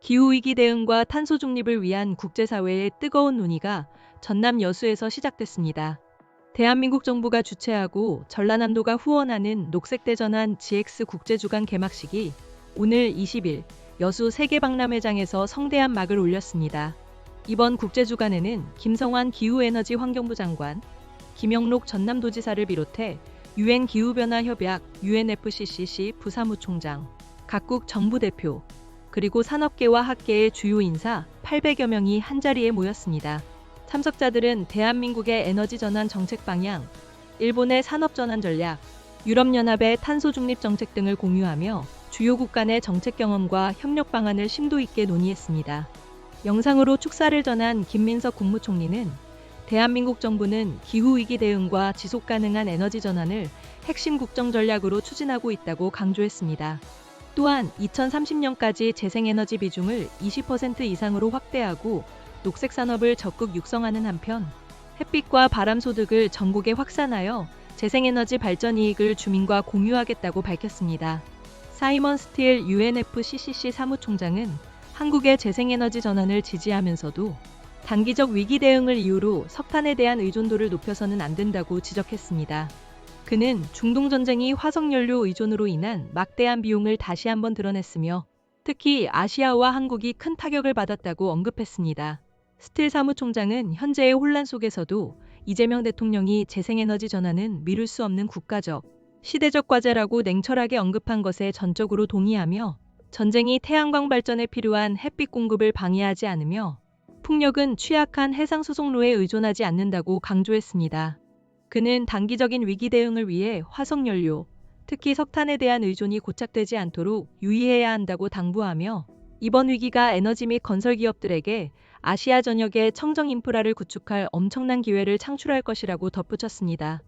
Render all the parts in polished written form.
기후위기 대응과 탄소 중립을 위한 국제사회의 뜨거운 논의가 전남 여수에서 시작됐습니다. 대한민국 정부가 주최하고 전라남도가 후원하는 녹색대전환 GX 국제주간 개막식이 오늘 20일 여수 세계박람회장에서 성대한 막을 올렸습니다. 이번 국제주간에는 김성환 기후에너지 환경부 장관, 김영록 전남도지사를 비롯해 UN 기후변화협약 UNFCCC 부사무총장, 각국 정부 대표, 그리고 산업계와 학계의 주요 인사 800여 명이 한자리에 모였습니다. 참석자들은 대한민국의 에너지 전환 정책 방향, 일본의 산업 전환 전략, 유럽연합의 탄소 중립 정책 등을 공유하며 주요국 간의 정책 경험과 협력 방안을 심도 있게 논의했습니다. 영상으로 축사를 전한 김민석 국무총리는 대한민국 정부는 기후위기 대응과 지속가능한 에너지 전환을 핵심 국정 전략으로 추진하고 있다고 강조했습니다. 또한 2030년까지 재생에너지 비중을 20% 이상으로 확대하고 녹색 산업을 적극 육성하는 한편 햇빛과 바람 소득을 전국에 확산하여 재생에너지 발전 이익을 주민과 공유하겠다고 밝혔습니다. 사이먼 스틸 UNFCCC 사무총장은 한국의 재생에너지 전환을 지지하면서도 단기적 위기 대응을 이유로 석탄에 대한 의존도를 높여서는 안 된다고 지적했습니다. 그는 중동전쟁이 화석연료 의존으로 인한 막대한 비용을 다시 한번 드러냈으며 특히 아시아와 한국이 큰 타격을 받았다고 언급했습니다. 스틸 사무총장은 현재의 혼란 속에서도 이재명 대통령이 재생에너지 전환은 미룰 수 없는 국가적, 시대적 과제라고 냉철하게 언급한 것에 전적으로 동의하며 전쟁이 태양광 발전에 필요한 햇빛 공급을 방해하지 않으며 풍력은 취약한 해상 수송로에 의존하지 않는다고 강조했습니다. 그는 단기적인 위기 대응을 위해 화석연료, 특히 석탄에 대한 의존이 고착되지 않도록 유의해야 한다고 당부하며 이번 위기가 에너지 및 건설 기업들에게 아시아 전역의 청정 인프라를 구축할 엄청난 기회를 창출할 것이라고 덧붙였습니다.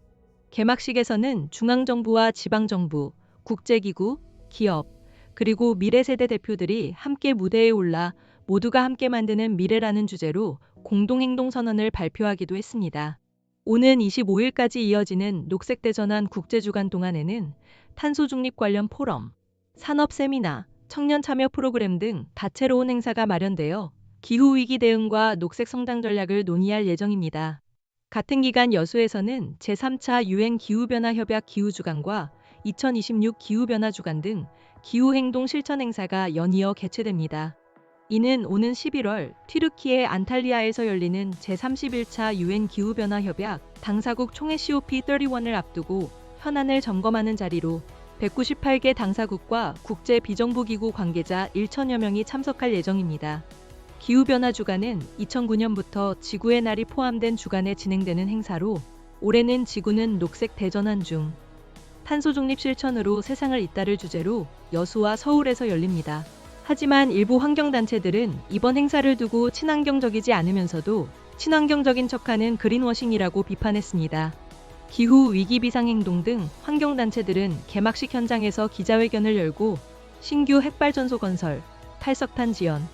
개막식에서는 중앙정부와 지방정부, 국제기구, 기업, 그리고 미래세대 대표들이 함께 무대에 올라 모두가 함께 만드는 미래라는 주제로 공동행동선언을 발표하기도 했습니다. 오는 25일까지 이어지는 녹색대전환 국제주간 동안에는 탄소 중립 관련 포럼, 산업 세미나, 청년 참여 프로그램 등 다채로운 행사가 마련되어 기후위기 대응과 녹색 성장 전략을 논의할 예정입니다. 같은 기간 여수에서는 제3차 UN 기후변화협약 기후주간과 2026 기후변화주간 등 기후행동 실천 행사가 연이어 개최됩니다. 이는 오는 11월 튀르키예 안탈리아에서 열리는 제31차 UN 기후변화협약 당사국 총회 COP31을 앞두고 현안을 점검하는 자리로 198개 당사국과 국제 비정부기구 관계자 1천여 명이 참석할 예정입니다. 기후변화주간은 2009년부터 지구의 날이 포함된 주간에 진행되는 행사로 올해는 지구는 녹색 대전환 중, 탄소 중립 실천으로 세상을 잇따를 주제로 여수와 서울에서 열립니다. 하지만 일부 환경단체들은 이번 행사를 두고 친환경적이지 않으면서도 친환경적인 척하는 그린워싱이라고 비판했습니다. 기후위기 비상행동 등 환경단체들은 개막식 현장에서 기자회견을 열고 신규 핵발전소 건설, 탈석탄 지연,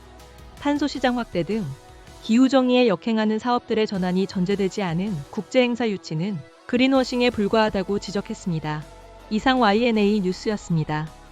탄소시장 확대 등 기후정의에 역행하는 사업들의 전환이 전제되지 않은 국제행사 유치는 그린워싱에 불과하다고 지적했습니다. 이상 YNA 뉴스였습니다.